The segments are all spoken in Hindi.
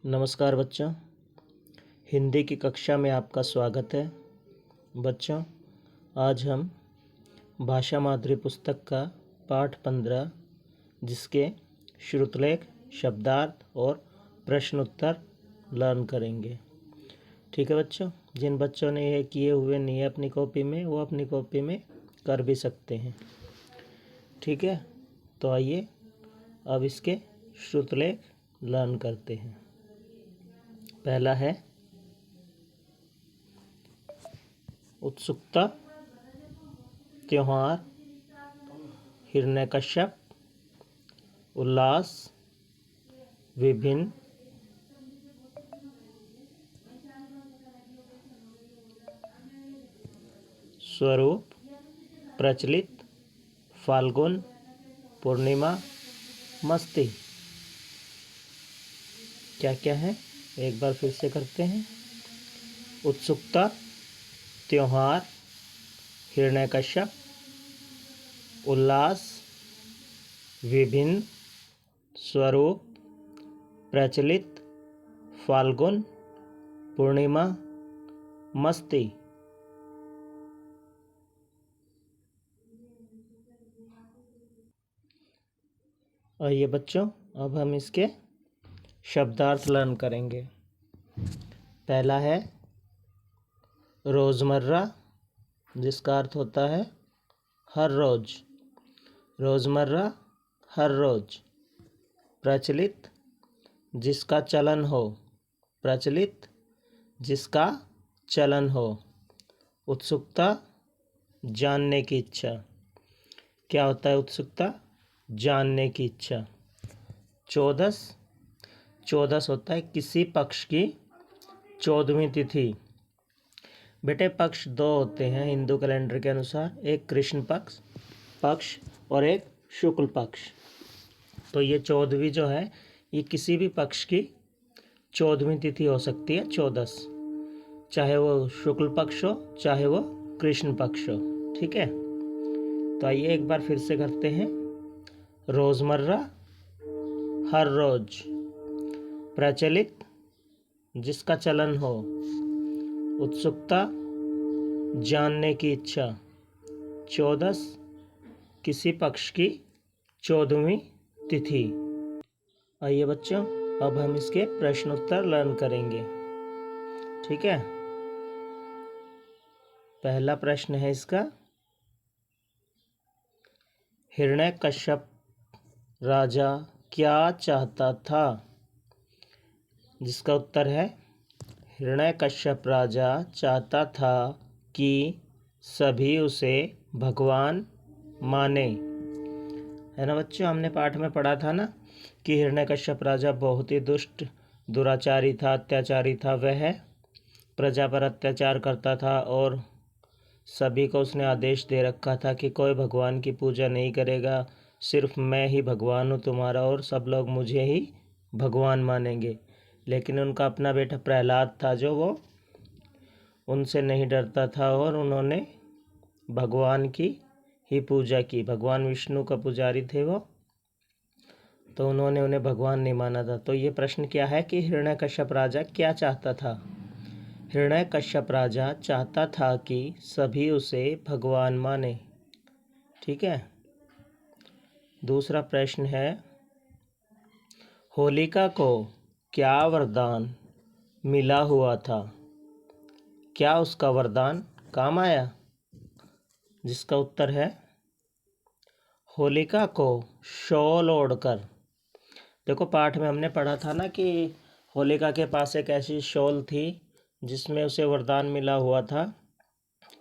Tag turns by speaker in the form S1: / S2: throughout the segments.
S1: नमस्कार बच्चों, हिंदी की कक्षा में आपका स्वागत है। बच्चों, आज हम भाषा माधुरी पुस्तक का पाठ 15 जिसके श्रुतलेख, शब्दार्थ और प्रश्न उत्तर लर्न करेंगे। ठीक है बच्चों, जिन बच्चों ने ये किए हुए नहीं है अपनी कॉपी में, वो अपनी कॉपी में कर भी सकते हैं। ठीक है, तो आइए अब इसके श्रुतलेख लर्न करते हैं। पहला है उत्सुकता, त्योहार, हिरण्यकश्यप, उल्लास, विभिन्न, स्वरूप, प्रचलित, फाल्गुन, पूर्णिमा, मस्ती। क्या क्या है एक बार फिर से करते हैं। उत्सुकता, त्योहार, हिरण्यकश्यप, उल्लास, विभिन्न, स्वरूप, प्रचलित, फाल्गुन, पूर्णिमा, मस्ती। आइए बच्चों, अब हम इसके शब्दार्थ लर्न करेंगे। पहला है रोज़मर्रा, जिसका अर्थ होता है हर रोज़। रोज़मर्रा, हर रोज़। प्रचलित, जिसका चलन हो। प्रचलित, जिसका चलन हो। उत्सुकता, जानने की इच्छा। क्या होता है उत्सुकता? जानने की इच्छा। चौदस, चौदस होता है किसी पक्ष की 14वीं तिथि। बेटे पक्ष दो होते हैं हिंदू कैलेंडर के अनुसार, एक कृष्ण पक्ष और एक शुक्ल पक्ष। तो ये 14वीं जो है ये किसी भी पक्ष की 14वीं तिथि हो सकती है, चौदस, चाहे वो शुक्ल पक्ष हो चाहे वो कृष्ण पक्ष हो। ठीक है, तो आइए एक बार फिर से करते हैं। रोज़मर्रा, हर रोज। प्रचलित, जिसका चलन हो। उत्सुकता, जानने की इच्छा। चौदस, किसी पक्ष की 14वीं तिथि। आइए बच्चों, अब हम इसके प्रश्नोत्तर लर्न करेंगे। ठीक है, पहला प्रश्न है इसका, हिरण्यकश्यप राजा क्या चाहता था? जिसका उत्तर है हिरण्यकश्यप राजा चाहता था कि सभी उसे भगवान माने। है ना बच्चों, हमने पाठ में पढ़ा था ना कि हिरण्यकश्यप राजा बहुत ही दुष्ट, दुराचारी था, अत्याचारी था। वह प्रजा पर अत्याचार करता था और सभी को उसने आदेश दे रखा था कि कोई भगवान की पूजा नहीं करेगा, सिर्फ मैं ही भगवान हूँ तुम्हारा और सब लोग मुझे ही भगवान मानेंगे। लेकिन उनका अपना बेटा प्रहलाद था जो वो उनसे नहीं डरता था और उन्होंने भगवान की ही पूजा की। भगवान विष्णु का पुजारी थे वो, तो उन्होंने उन्हें भगवान नहीं माना था। तो ये प्रश्न क्या है कि हिरण्यकश्यप राजा क्या चाहता था? हिरण्यकश्यप राजा चाहता था कि सभी उसे भगवान माने। ठीक है, दूसरा प्रश्न है, होलिका को क्या वरदान मिला हुआ था? क्या उसका वरदान काम आया? जिसका उत्तर है होलिका को शॉल ओढ़कर। देखो पाठ में हमने पढ़ा था ना कि होलिका के पास एक ऐसी शॉल थी जिसमें उसे वरदान मिला हुआ था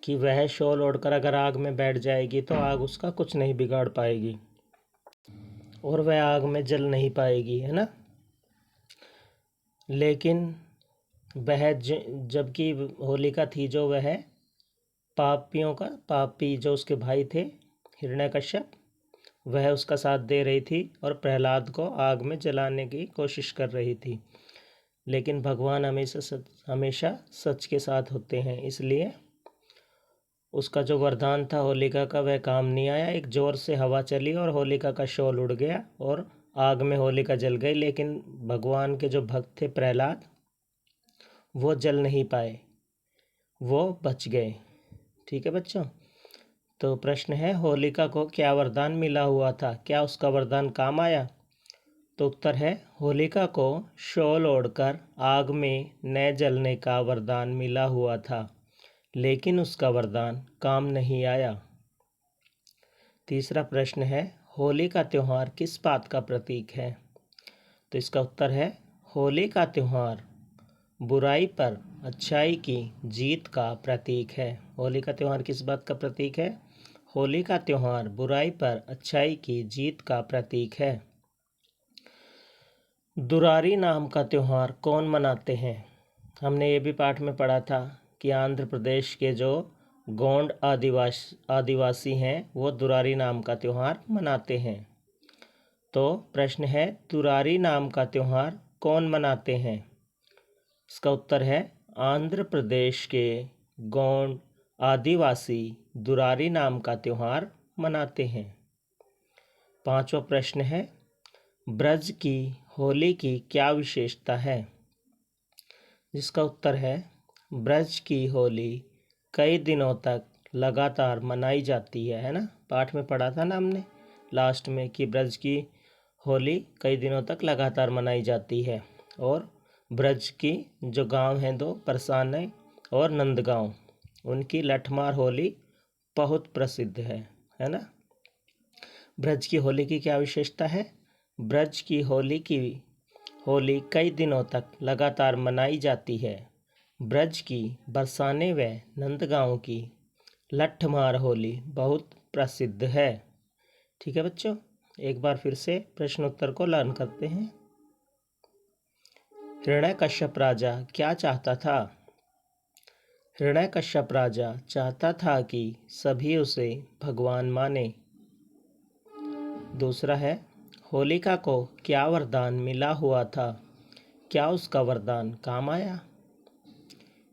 S1: कि वह शॉल ओढ़कर अगर आग में बैठ जाएगी तो आग उसका कुछ नहीं बिगाड़ पाएगी और वह आग में जल नहीं पाएगी, है ना। लेकिन वह जबकि होलिका थी जो वह पापी जो उसके भाई थे हिरण्यकश्यप, वह उसका साथ दे रही थी और प्रहलाद को आग में जलाने की कोशिश कर रही थी। लेकिन भगवान हमेशा सच के साथ होते हैं, इसलिए उसका जो वरदान था होलिका का वह काम नहीं आया। एक जोर से हवा चली और होलिका का शॉल उड़ गया और आग में होलिका जल गई, लेकिन भगवान के जो भक्त थे प्रहलाद, वो जल नहीं पाए, वो बच गए। ठीक है बच्चों। तो प्रश्न है, होलिका को क्या वरदान मिला हुआ था, क्या उसका वरदान काम आया? तो उत्तर है, होलिका को शॉल ओढ़कर आग में न जलने का वरदान मिला हुआ था, लेकिन उसका वरदान काम नहीं आया। तीसरा प्रश्न है, होली का त्यौहार किस बात का प्रतीक है? तो इसका उत्तर है, होली का त्यौहार बुराई पर अच्छाई की जीत का प्रतीक है। होली का त्यौहार किस बात का प्रतीक है? होली का त्यौहार बुराई पर अच्छाई की जीत का प्रतीक है। दुरारी नाम का त्यौहार कौन मनाते हैं? हमने ये भी पाठ में पढ़ा था कि आंध्र प्रदेश के जो गोंड आदिवासी हैं वो दुरारी नाम का त्यौहार मनाते हैं। तो प्रश्न है, दुरारी नाम का त्यौहार कौन मनाते हैं? इसका उत्तर है, आंध्र प्रदेश के गोंड आदिवासी दुरारी नाम का त्यौहार मनाते हैं। पांचवा प्रश्न है, ब्रज की होली की क्या विशेषता है? जिसका उत्तर है, ब्रज की होली कई दिनों तक लगातार मनाई जाती है ना। पाठ में पढ़ा था ना हमने लास्ट में कि ब्रज की होली कई दिनों तक लगातार मनाई जाती है। और ब्रज की जो गांव हैं दो, परसाने और नंदगांव, उनकी लठमार होली बहुत प्रसिद्ध है ना। ब्रज की होली की क्या विशेषता है? ब्रज की होली कई दिनों तक लगातार मनाई जाती है। ब्रज की बरसाने व नंदगांव की लठमार होली बहुत प्रसिद्ध है। ठीक है बच्चों, एक बार फिर से प्रश्नोत्तर को लर्न करते हैं। हिरण्यकश्यप राजा क्या चाहता था? हिरण्यकश्यप राजा चाहता था कि सभी उसे भगवान माने। दूसरा है, होलिका को क्या वरदान मिला हुआ था, क्या उसका वरदान काम आया?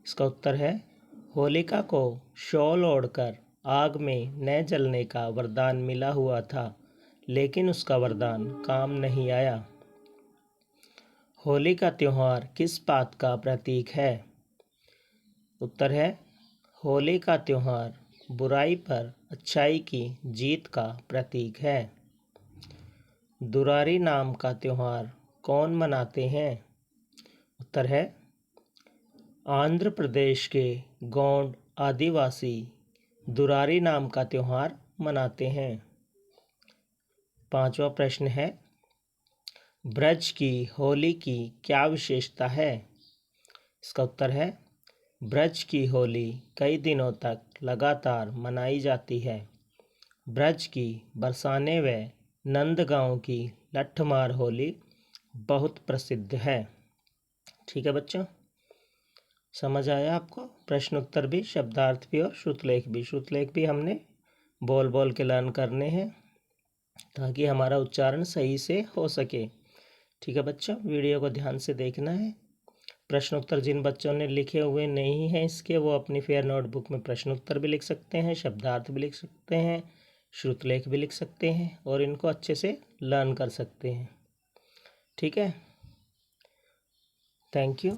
S1: इसका उत्तर है, होलिका को शॉल ओढ़कर आग में न जलने का वरदान मिला हुआ था, लेकिन उसका वरदान काम नहीं आया। होली का त्यौहार किस बात का प्रतीक है? उत्तर है, होली का त्यौहार बुराई पर अच्छाई की जीत का प्रतीक है। दुरारी नाम का त्यौहार कौन मनाते हैं? उत्तर है, आंध्र प्रदेश के गोंड आदिवासी दुरारी नाम का त्यौहार मनाते हैं। पांचवा प्रश्न है, ब्रज की होली की क्या विशेषता है? इसका उत्तर है, ब्रज की होली कई दिनों तक लगातार मनाई जाती है। ब्रज की बरसाने व नंदगांव की लठमार होली बहुत प्रसिद्ध है। ठीक है बच्चों, समझ आया आपको? प्रश्न उत्तर भी, शब्दार्थ भी और श्रुतलेख भी। श्रुतलेख भी हमने बोल बोल के लर्न करने हैं ताकि हमारा उच्चारण सही से हो सके। ठीक है बच्चों, वीडियो को ध्यान से देखना है। प्रश्न उत्तर जिन बच्चों ने लिखे हुए नहीं हैं इसके, वो अपनी फेयर नोटबुक में प्रश्न उत्तर भी लिख सकते हैं, शब्दार्थ भी लिख सकते हैं, श्रुतलेख भी लिख सकते हैं और इनको अच्छे से लर्न कर सकते हैं। ठीक है, थैंक यू।